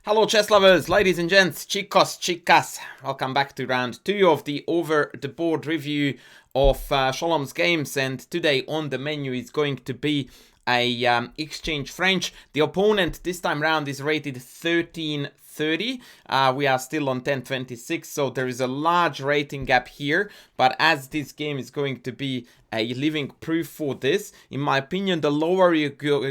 Hello chess lovers, ladies and gents, chicos, chicas. Welcome back to round 2 of the over the board review of Sholom's games, and today on the menu is going to be a exchange French. The opponent this time round is rated 1330. We are still on 1026, so there is a large rating gap here, but as this game is going to be a living proof for this, in my opinion, the lower you go,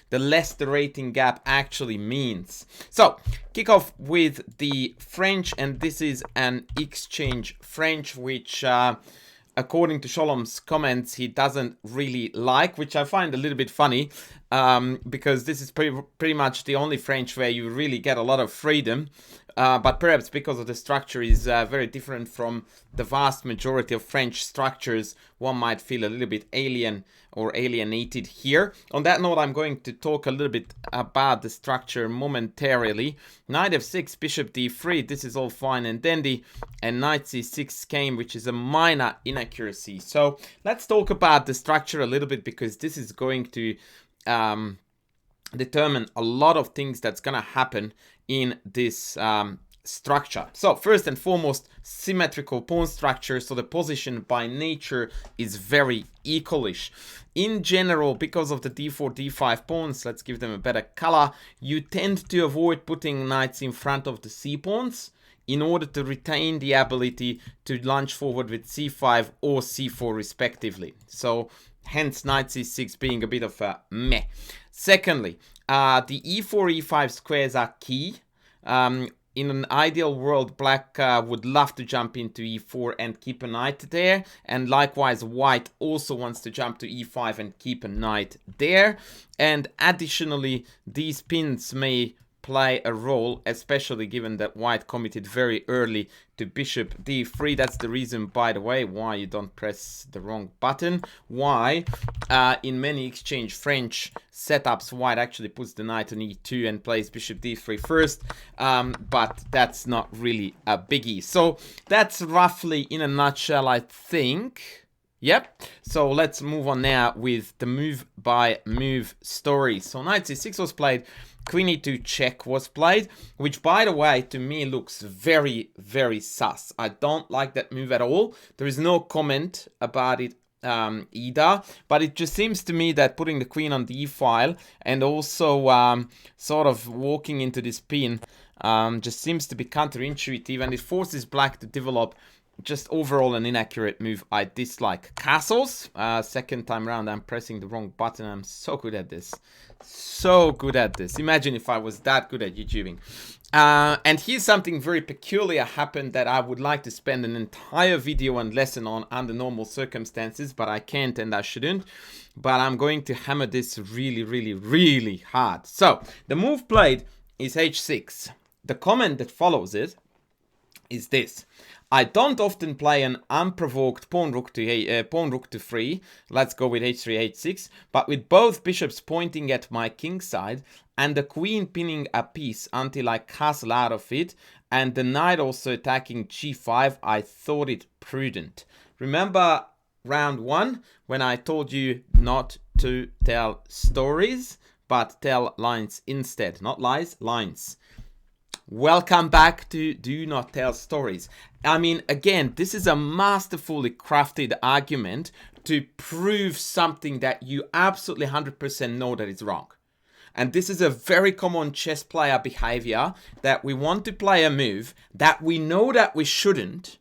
the less the rating gap actually means. So kick off with the French, and this is an exchange French, which according to Sholom's comments, he doesn't really like, which I find a little bit funny, because this is pretty much the only French where you really get a lot of freedom, but perhaps because of the structure is very different from the vast majority of French structures, one might feel a little bit alien or alienated here. On that note, I'm going to talk a little bit about the structure momentarily. Knight f6, bishop d3, this is all fine and dandy, and knight c6 came, which is a minor inaccuracy. So let's talk about the structure a little bit, because this is going to determine a lot of things that's gonna happen in this structure. So first and foremost, symmetrical pawn structure, so the position by nature is very equalish. In general, because of the d4, d5 pawns, let's give them a better color, you tend to avoid putting knights in front of the c pawns in order to retain the ability to launch forward with c5 or c4 respectively. So hence knight c6 being a bit of a meh. Secondly, the e4, e5 squares are key. In an ideal world, black would love to jump into e4 and keep a knight there. And likewise, white also wants to jump to e5 and keep a knight there. And additionally, these pins may play a role, especially given that white committed very early to bishop d3. That's the reason, by the way, why you don't press the wrong button. Why in many exchange French setups, white actually puts the knight on e2 and plays bishop d3 first, but that's not really a biggie. So that's roughly in a nutshell, I think. Yep, so let's move on now with the move by move story. So knight c6 was played, queen e2 check was played, which, by the way, to me looks very, very sus. I don't like that move at all. There is no comment about it either, but it just seems to me that putting the queen on the e-file and also sort of walking into this pin just seems to be counterintuitive, and it forces black to develop just overall an inaccurate move I dislike. Castles, second time round I'm pressing the wrong button. I'm so good at this. So good at this. Imagine if I was that good at YouTubing. And here's something very peculiar happened that I would like to spend an entire video and lesson on under normal circumstances, but I can't and I shouldn't. But I'm going to hammer this really, really, really hard. So the move played is h6. The comment that follows it is this: I don't often play an unprovoked pawn rook to 3. Let's go with h3, h6. But with both bishops pointing at my king side and the queen pinning a piece until I castle out of it, and the knight also attacking g5, I thought it prudent. Remember round 1 when I told you not to tell stories, but tell lines instead. Not lies, lines. Welcome back to Do Not Tell Stories. I mean, again, this is a masterfully crafted argument to prove something that you absolutely 100% know that is wrong. And this is a very common chess player behavior, that we want to play a move that we know that we shouldn't,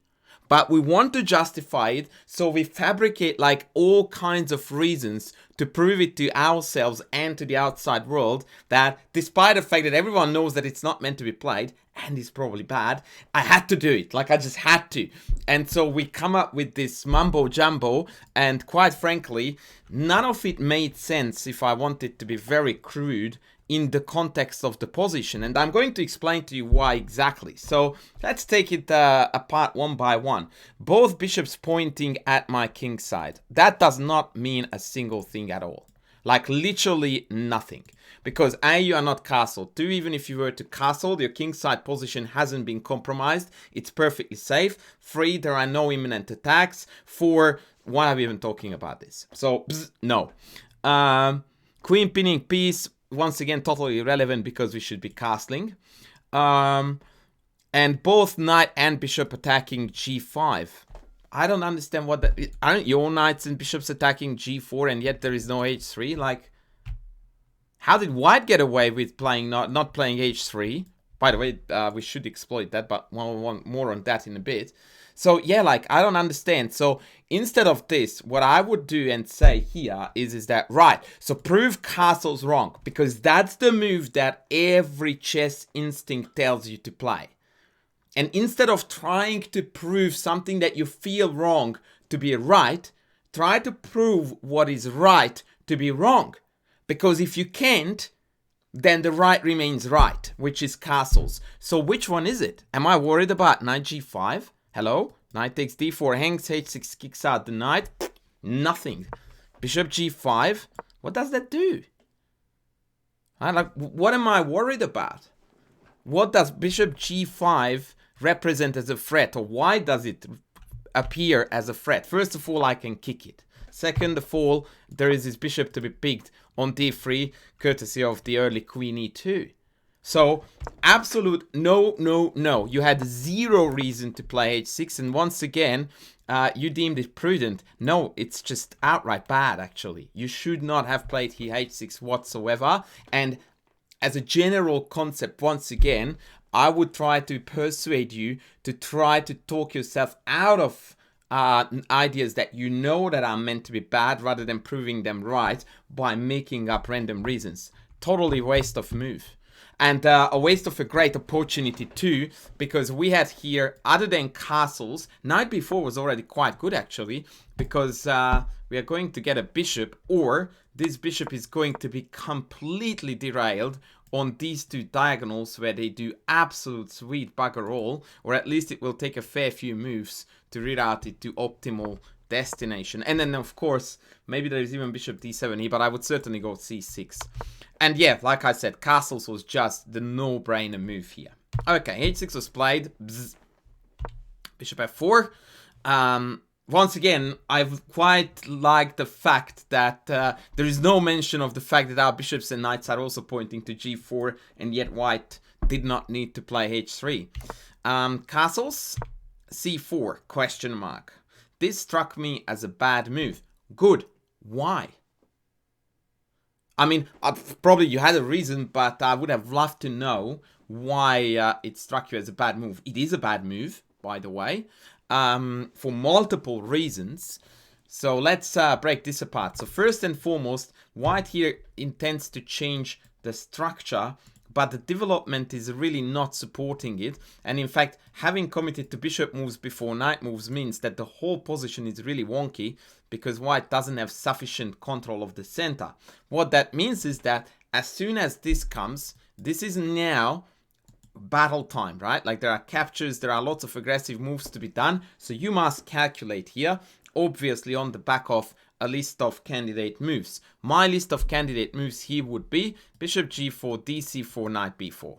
but we want to justify it, so we fabricate like all kinds of reasons to prove it to ourselves and to the outside world that despite the fact that everyone knows that it's not meant to be played, and it's probably bad, I had to do it. Like, I just had to. And so we come up with this mumbo jumbo, and quite frankly, none of it made sense if I wanted to be very crude in the context of the position, and I'm going to explain to you why exactly. So let's take it apart one by one. Both bishops pointing at my king side. That does not mean a single thing at all. Like, literally nothing. Because A, you are not castled. 2, even if you were to castle, your king side position hasn't been compromised. It's perfectly safe. 3, there are no imminent attacks. 4, why are we even talking about this? So, no. Queen pinning piece. once again, totally irrelevant because we should be castling. And both knight and bishop attacking g5. I don't understand what that is. Aren't your knights and bishops attacking g4 and yet there is no h3? Like, how did white get away with playing not playing h3? By the way, we should exploit that, but more on that in a bit. So yeah, like, I don't understand. So instead of this, what I would do and say here is that, right, so prove castles wrong, because that's the move that every chess instinct tells you to play. And instead of trying to prove something that you feel wrong to be right, try to prove what is right to be wrong. Because if you can't, then the right remains right, which is castles. So which one is it? Am I worried about knight g5? Hello? Knight takes d4, hangs, h6 kicks out the knight. Nothing. Bishop g5. What does that do? What am I worried about? What does bishop g5 represent as a threat? Or why does it appear as a threat? First of all, I can kick it. Second of all, there is this bishop to be picked on d3, courtesy of the early queen e2. So, absolute no. You had zero reason to play h6, and once again, you deemed it prudent. No, it's just outright bad, actually. You should not have played here h6 whatsoever, and as a general concept, once again, I would try to persuade you to try to talk yourself out of ideas that you know that are meant to be bad rather than proving them right by making up random reasons. Totally waste of move. And a waste of a great opportunity too, because we had here, other than castles, knight b4 was already quite good actually, because we are going to get a bishop, or this bishop is going to be completely derailed on these two diagonals where they do absolute sweet bugger all, or at least it will take a fair few moves to reroute it to optimal destination. And then of course, maybe there is even bishop d7 here, but I would certainly go c6. And yeah, like I said, castles was just the no-brainer move here. Okay, h6 was played. Bzz. Bishop f4. Once again, I've quite liked the fact that there is no mention of the fact that our bishops and knights are also pointing to g4, and yet white did not need to play h3. Castles, c4, question mark. This struck me as a bad move. Good. Why? I mean, probably you had a reason, but I would have loved to know why it struck you as a bad move. It is a bad move, by the way, for multiple reasons. So let's break this apart. So first and foremost, white here intends to change the structure, but the development is really not supporting it. And in fact, having committed to bishop moves before knight moves means that the whole position is really wonky, because white doesn't have sufficient control of the center. What that means is that as soon as this comes, this is now battle time, right? Like, there are captures, there are lots of aggressive moves to be done. So you must calculate here, obviously on the back of a list of candidate moves. My list of candidate moves here would be bishop g4, dc4, knight b4.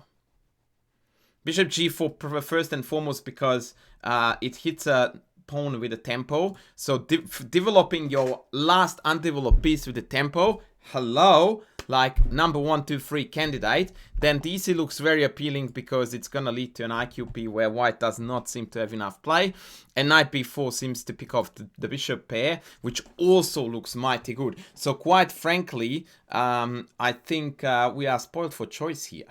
Bishop g4 first and foremost because it hits a pawn with a tempo. So developing your last undeveloped piece with a tempo, hello, like number 1, 2, 3 candidate. Then dc looks very appealing because it's gonna lead to an IQP where white does not seem to have enough play, and knight b4 seems to pick off the bishop pair, which also looks mighty good. So quite frankly, I think we are spoiled for choice here.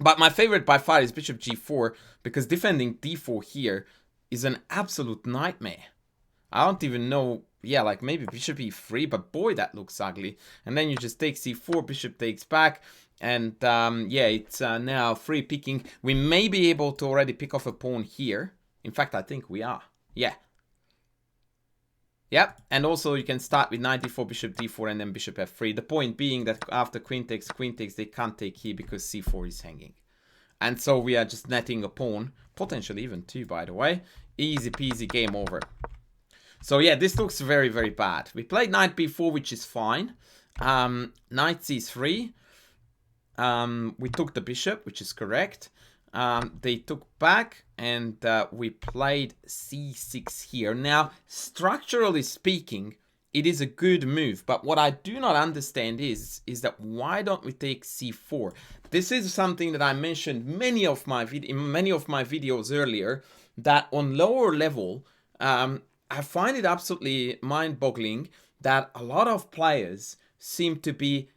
But my favorite by far is bishop g4, because defending d4 here is an absolute nightmare. I don't even know, yeah, like maybe bishop e3, but boy, that looks ugly. And then you just take c4, bishop takes back, and yeah, it's now free picking. We may be able to already pick off a pawn here. In fact, I think we are. Yeah. Yep, and also you can start with knight d4, bishop d4, and then bishop f3. The point being that after queen takes, they can't take here because c4 is hanging. And so we are just netting a pawn, potentially even two, by the way. Easy peasy, game over. So yeah, this looks very, very bad. We played knight b4, which is fine. Knight c3. We took the bishop, which is correct. They took back, and we played c6 here. Now, structurally speaking, it is a good move. But what I do not understand is that why don't we take c4? This is something that I mentioned in many of my videos earlier, that on lower level, I find it absolutely mind-boggling that a lot of players seem to be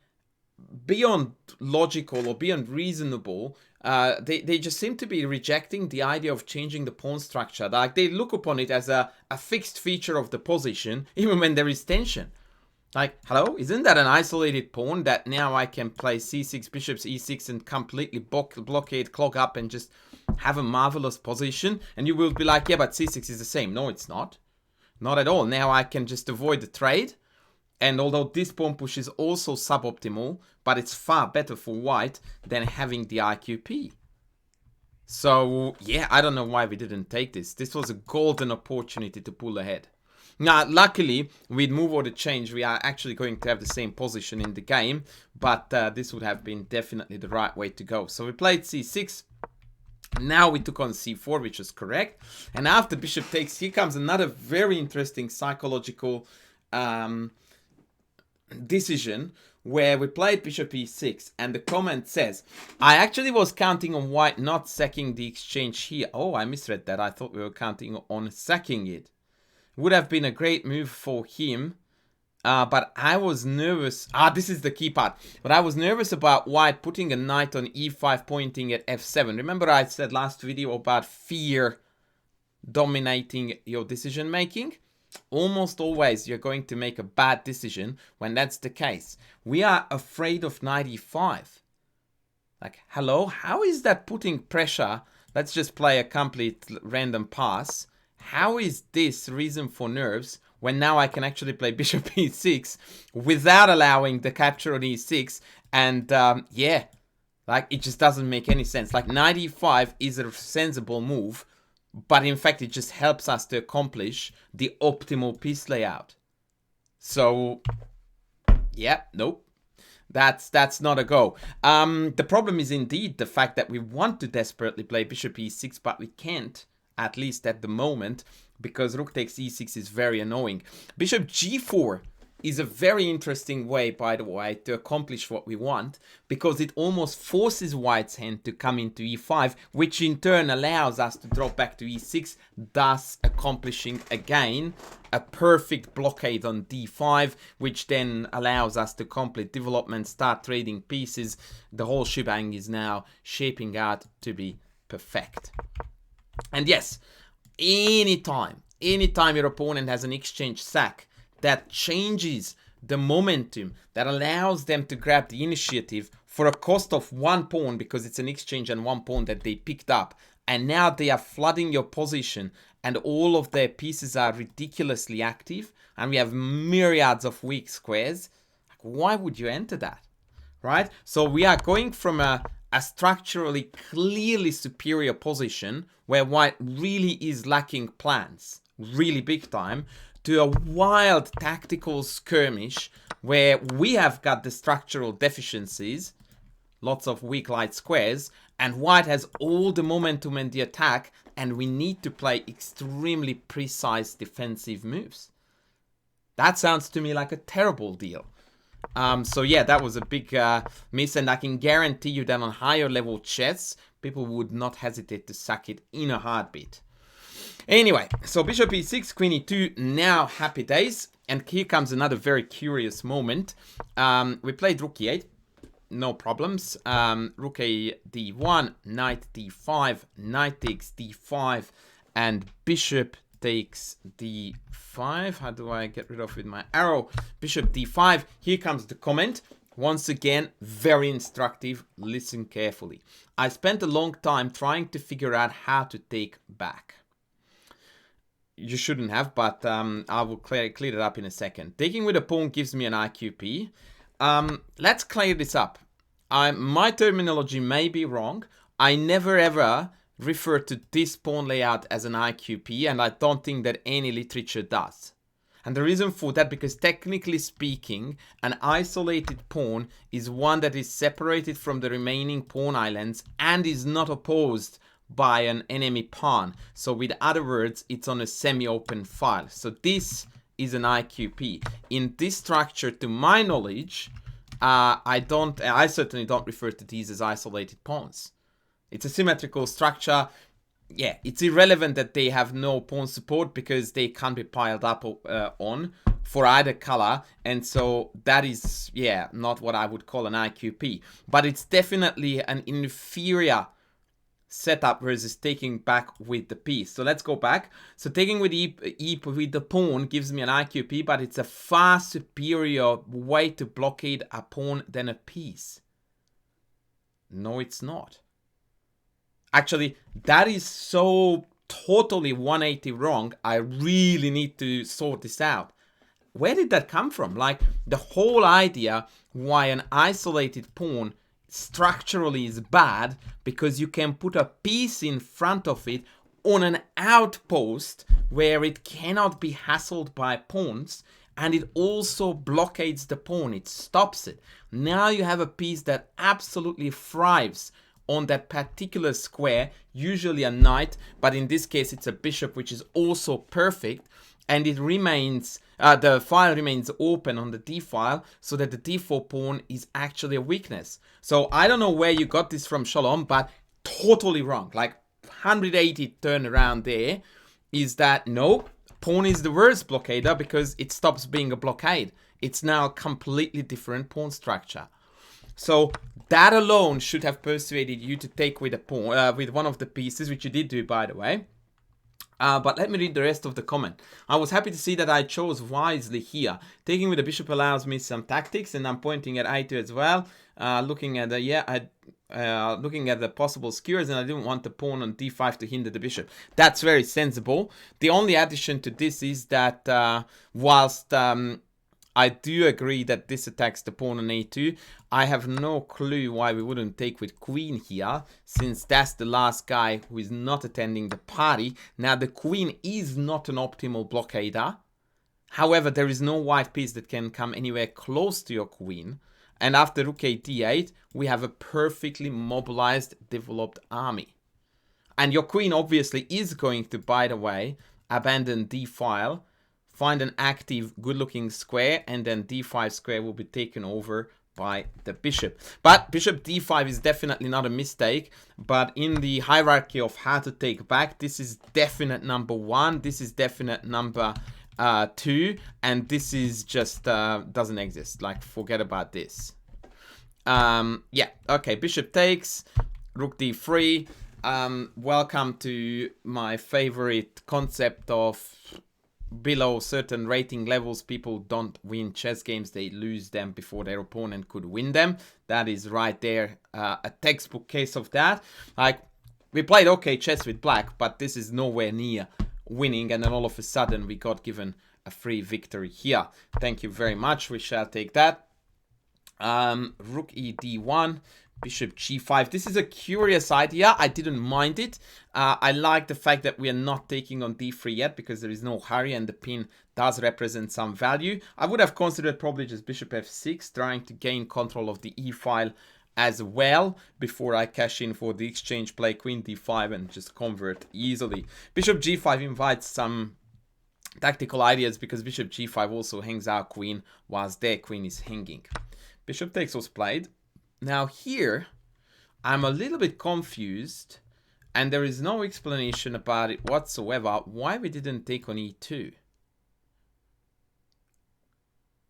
beyond logical or beyond reasonable. They just seem to be rejecting the idea of changing the pawn structure. Like, they look upon it as a fixed feature of the position, even when there is tension. Like, hello, isn't that an isolated pawn that now I can play c6, bishops e6 and completely blockade, clog up and just have a marvelous position? And you will be like, yeah, but c6 is the same. No, it's not. Not at all. Now I can just avoid the trade. And although this pawn push is also suboptimal, but it's far better for white than having the IQP. So, yeah, I don't know why we didn't take this. This was a golden opportunity to pull ahead. Now, luckily, with move order change, we are actually going to have the same position in the game, but this would have been definitely the right way to go. So we played c6. Now we took on c4, which is correct. And after bishop takes, here comes another very interesting psychological decision, where we played bishop e6, and the comment says, I actually was counting on white not sacking the exchange here. Oh, I misread that. I thought we were counting on sacking it. Would have been a great move for him, but I was nervous. This is the key part. But I was nervous about white putting a knight on e5 pointing at f7. Remember I said last video about fear dominating your decision making? Almost always you're going to make a bad decision when that's the case. We are afraid of knight e5. Like, hello? How is that putting pressure? Let's just play a complete random pass. How is this reason for nerves when now I can actually play bishop e6 without allowing the capture on e6? And yeah, like, it just doesn't make any sense. Like, knight e5 is a sensible move, but in fact it just helps us to accomplish the optimal piece layout. So yeah, nope. That's not a go. The problem is indeed the fact that we want to desperately play bishop e6, but we can't, at least at the moment, because rook takes e6 is very annoying. Bishop g4 is a very interesting way, by the way, to accomplish what we want, because it almost forces white's hand to come into e5, which in turn allows us to drop back to e6, thus accomplishing again a perfect blockade on d5, which then allows us to complete development, start trading pieces. The whole shebang is now shaping out to be perfect. And yes, anytime your opponent has an exchange sack that changes the momentum, that allows them to grab the initiative for a cost of one pawn, because it's an exchange and one pawn that they picked up, and now they are flooding your position and all of their pieces are ridiculously active and we have myriads of weak squares, why would you enter that, right? So we are going from a structurally clearly superior position where white really is lacking plans, really big time, to a wild tactical skirmish where we have got the structural deficiencies, lots of weak light squares, and white has all the momentum and the attack, and we need to play extremely precise defensive moves. That sounds to me like a terrible deal. So yeah, that was a big miss, and I can guarantee you that on higher level chess, people would not hesitate to sack it in a heartbeat. Anyway, so bishop e6, queen e2, now happy days. And here comes another very curious moment. We played rook e8, no problems. Rook a d1, knight d5, knight takes d5, and bishop takes d5. How do I get rid of with my arrow? Bishop d5. Here comes the comment. Once again, very instructive. Listen carefully. I spent a long time trying to figure out how to take back. You shouldn't have, but I will clear it up in a second. Taking with a pawn gives me an IQP. Let's clear this up. My terminology may be wrong. I never ever refer to this pawn layout as an IQP, and I don't think that any literature does. And the reason for that, because technically speaking, an isolated pawn is one that is separated from the remaining pawn islands and is not opposed by an enemy pawn. So with other words, it's on a semi-open file. So this is an IQP. In this structure, to my knowledge, I certainly don't refer to these as isolated pawns. It's a symmetrical structure. Yeah, it's irrelevant that they have no pawn support because they can't be piled up on for either color. And so that is, yeah, not what I would call an IQP. But it's definitely an inferior setup versus taking back with the piece. So let's go back. So taking with E with the pawn gives me an IQP, but it's a far superior way to blockade a pawn than a piece. No, it's not. Actually, that is so totally 180 wrong. I really need to sort this out. Where did that come from? Like, the whole idea why an isolated pawn structurally is bad, because you can put a piece in front of it on an outpost where it cannot be hassled by pawns, and it also blockades the pawn. It stops it. Now you have a piece that absolutely thrives on that particular square, usually a knight, but in this case it's a bishop, which is also perfect, and it remains, the file remains open on the d file, so that the d4 pawn is actually a weakness. So I don't know where you got this from, Sholom, but totally wrong. Like 180 turn around there is that no, pawn is the worst blockader because it stops being a blockade. It's now a completely different pawn structure. So that alone should have persuaded you to take with a pawn, with one of the pieces, which you did do, by the way. But let me read the rest of the comment. I was happy to see that I chose wisely here. Taking with the bishop allows me some tactics, and I'm pointing at I2 as well. Looking at the looking at the possible skewers, and I didn't want the pawn on d5 to hinder the bishop. That's very sensible. The only addition to this is that whilst I do agree that this attacks the pawn on a2, I have no clue why we wouldn't take with queen here, since that's the last guy who is not attending the party. Now, the queen is not an optimal blockader. However, there is no white piece that can come anywhere close to your queen. And after rook a d8, we have a perfectly mobilized, developed army. And your queen obviously is going to, by the way, abandon d-file, find an active, good-looking square, and then d5 square will be taken over by the bishop. But bishop d5 is definitely not a mistake, but in the hierarchy of how to take back, this is definite number 1, this is definite number 2, and this is just doesn't exist. Like, forget about this. Yeah, okay, bishop takes, rook d3. Welcome to my favorite concept of below certain rating levels, people don't win chess games, they lose them before their opponent could win them. That is right there, a textbook case of that. Like, we played okay chess with black, but this is nowhere near winning, and then all of a sudden we got given a free victory here. Thank you very much, we shall take that. Rook e d1, bishop g5. This is a curious idea. I didn't mind it. I like the fact that we are not taking on d3 yet, because there is no hurry and the pin does represent some value. I would have considered probably just bishop f6, trying to gain control of the e file as well before I cash in for the exchange play queen d5 and just convert easily. Bishop g5 invites some tactical ideas, because bishop g5 also hangs our queen whilst their queen is hanging. Bishop takes was played. Now here, I'm a little bit confused, and there is no explanation about it whatsoever, why we didn't take on e2.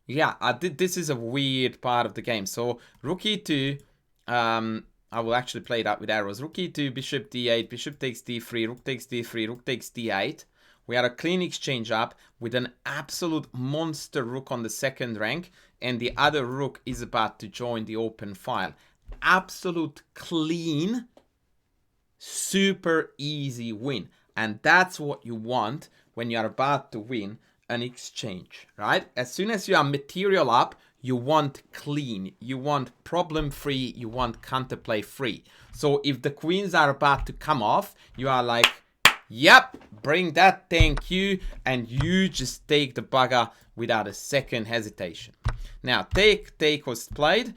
Yeah, this is a weird part of the game. So, rook e2, I will actually play that with arrows. Rook e2, bishop d8, bishop takes d3, rook takes d3, rook takes d8. We had a clean exchange up with an absolute monster rook on the second rank, and the other rook is about to join the open file. Absolute clean, super easy win. And that's what you want when you are about to win an exchange, right? As soon as you are material up, you want clean, you want problem free, you want counterplay free. So if the queens are about to come off, you are like, yep, bring that, thank you, and you just take the bugger without a second hesitation. Now, take was played,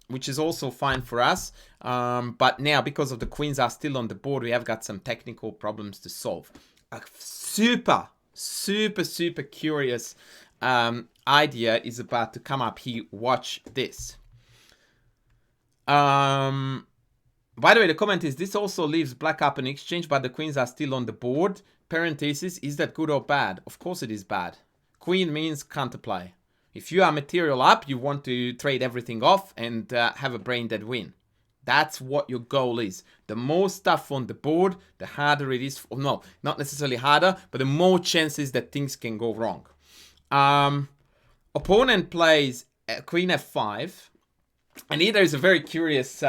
which is also fine for us, but now because of the queens are still on the board, we have got some technical problems to solve. A super super, super curious idea is about to come up here. Watch this. By the way, the comment is, this also leaves black up in exchange, but the queens are still on the board. Parenthesis, is that good or bad? Of course it is bad. Queen means counterplay. If you are material up, you want to trade everything off and have a brain dead win. That's what your goal is. The more stuff on the board, the harder it is. No, not necessarily harder, but the more chances that things can go wrong. Opponent plays Queen F5. And here there is a very curious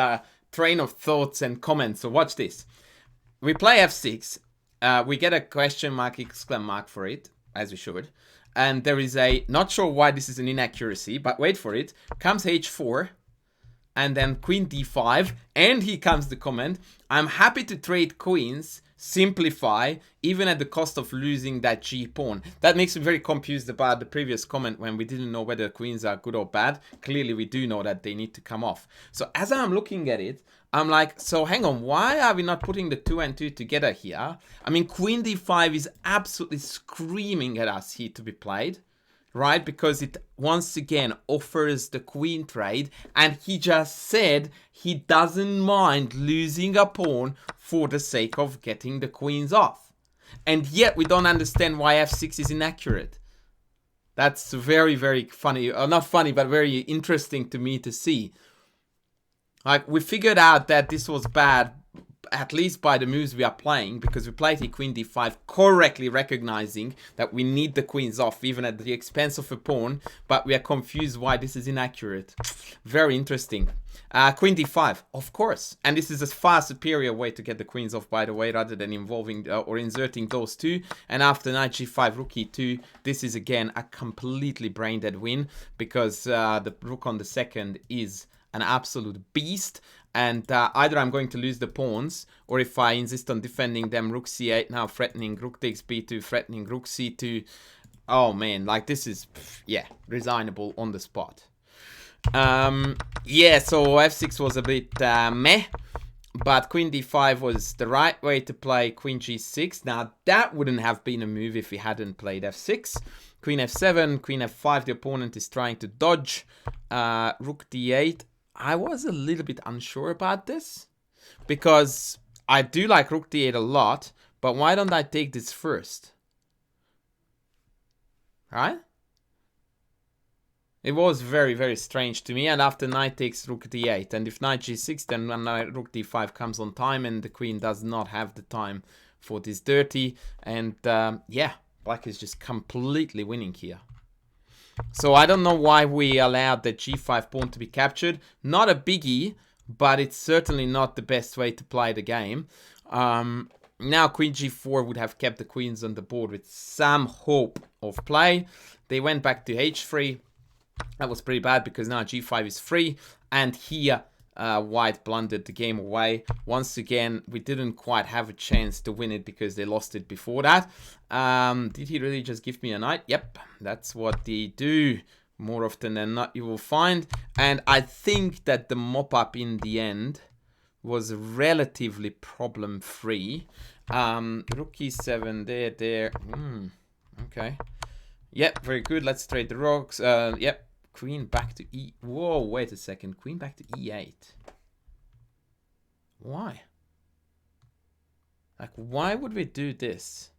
train of thoughts and comments. So watch this. We play F6. We get a question mark, exclamation mark for it, as we should. And there is a, not sure why this is an inaccuracy, but wait for it. Comes H4. And then Queen D5. And here comes the comment. I'm happy to trade queens. Simplify, even at the cost of losing that G pawn. That makes me very confused about the previous comment when we didn't know whether queens are good or bad. Clearly, we do know that they need to come off. So as I'm looking at it, I'm like, so hang on, why are we not putting the 2 and 2 together here? I mean, Queen D5 is absolutely screaming at us here to be played, right? Because it once again offers the queen trade, and he just said he doesn't mind losing a pawn for the sake of getting the queens off. And yet we don't understand why F6 is inaccurate. That's very, very funny. Not funny, but very interesting to me to see. Like, we figured out that this was bad, at least by the moves we are playing, because we played the Queen D5 correctly, recognizing that we need the queens off even at the expense of a pawn, but we are confused why this is inaccurate. Very interesting. Queen D5, of course, and this is a far superior way to get the queens off, by the way, rather than involving or inserting those two. And after Knight G5, Rook E2, this is again a completely brain dead win, because the Rook on the second is an absolute beast. And either I'm going to lose the pawns, or if I insist on defending them, Rook C8, now threatening Rook takes B2, threatening Rook C2. Oh man, like this is, yeah, resignable on the spot. Yeah, so F6 was a bit meh, but Queen D5 was the right way to play Queen G6. Now, that wouldn't have been a move if we hadn't played F6. Queen F7, Queen F5, the opponent is trying to dodge. Rook D8. I was a little bit unsure about this, because I do like Rook D8 a lot, but why don't I take this first? Right? It was very, very strange to me, and after Knight takes Rook D8, and if Knight G6, then Rook D5 comes on time, and the Queen does not have the time for this dirty, and yeah, Black is just completely winning here. So I don't know why we allowed the G5 pawn to be captured. Not a biggie, but it's certainly not the best way to play the game. Now Queen G4 would have kept the queens on the board with some hope of play. They went back to H3. That was pretty bad, because now G5 is free. And here White blundered the game away. Once again, we didn't quite have a chance to win it because they lost it before that. Did he really just give me a knight? Yep, that's what they do. More often than not, you will find. And I think that the mop-up in the end was relatively problem-free. Rook E7, there. Okay. Yep, very good. Let's trade the rocks. Yep. Queen back to E... Whoa, wait a second. Queen back to E8. Why? Like, why would we do this?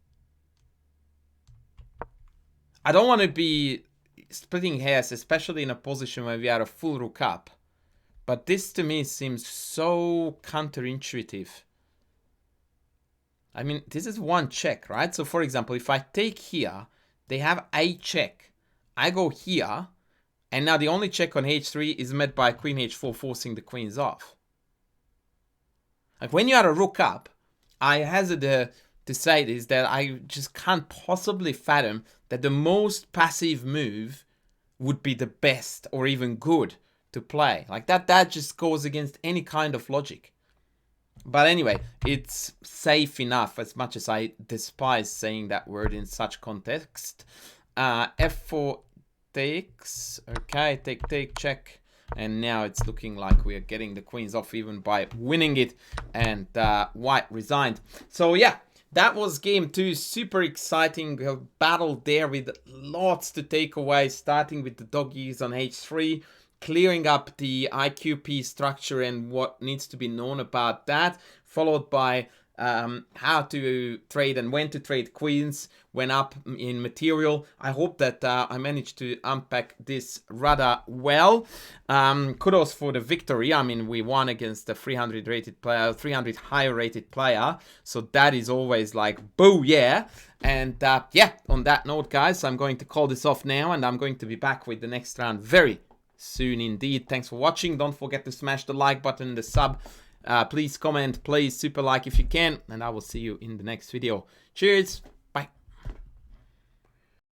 I don't want to be splitting hairs, especially in a position where we are a full rook up. But this to me seems so counterintuitive. I mean, this is one check, right? So, for example, if I take here, they have a check. I go here. And now the only check on H3 is met by Queen H4, forcing the queens off. Like, when you are a rook up, I hazard to say this, that I just can't possibly fathom that the most passive move would be the best or even good to play. Like, that just goes against any kind of logic. But anyway, it's safe enough, as much as I despise saying that word in such context. F4 takes. Okay, take, check. And now it's looking like we are getting the queens off even by winning it. And White resigned. So yeah, that was game 2. Super exciting battle there with lots to take away, starting with the doggies on h3, clearing up the IQP structure and what needs to be known about that, followed by how to trade and when to trade queens when up in material. I hope that I managed to unpack this rather well. Kudos for the victory. I mean, we won against a 300 rated player, 300 higher rated player, so that is always like boo, yeah. And yeah, on that note, guys, I'm going to call this off now, and I'm going to be back with the next round very soon indeed. Thanks for watching. Don't forget to smash the like button, the sub. Please comment, please super like if you can, and I will see you in the next video. Cheers!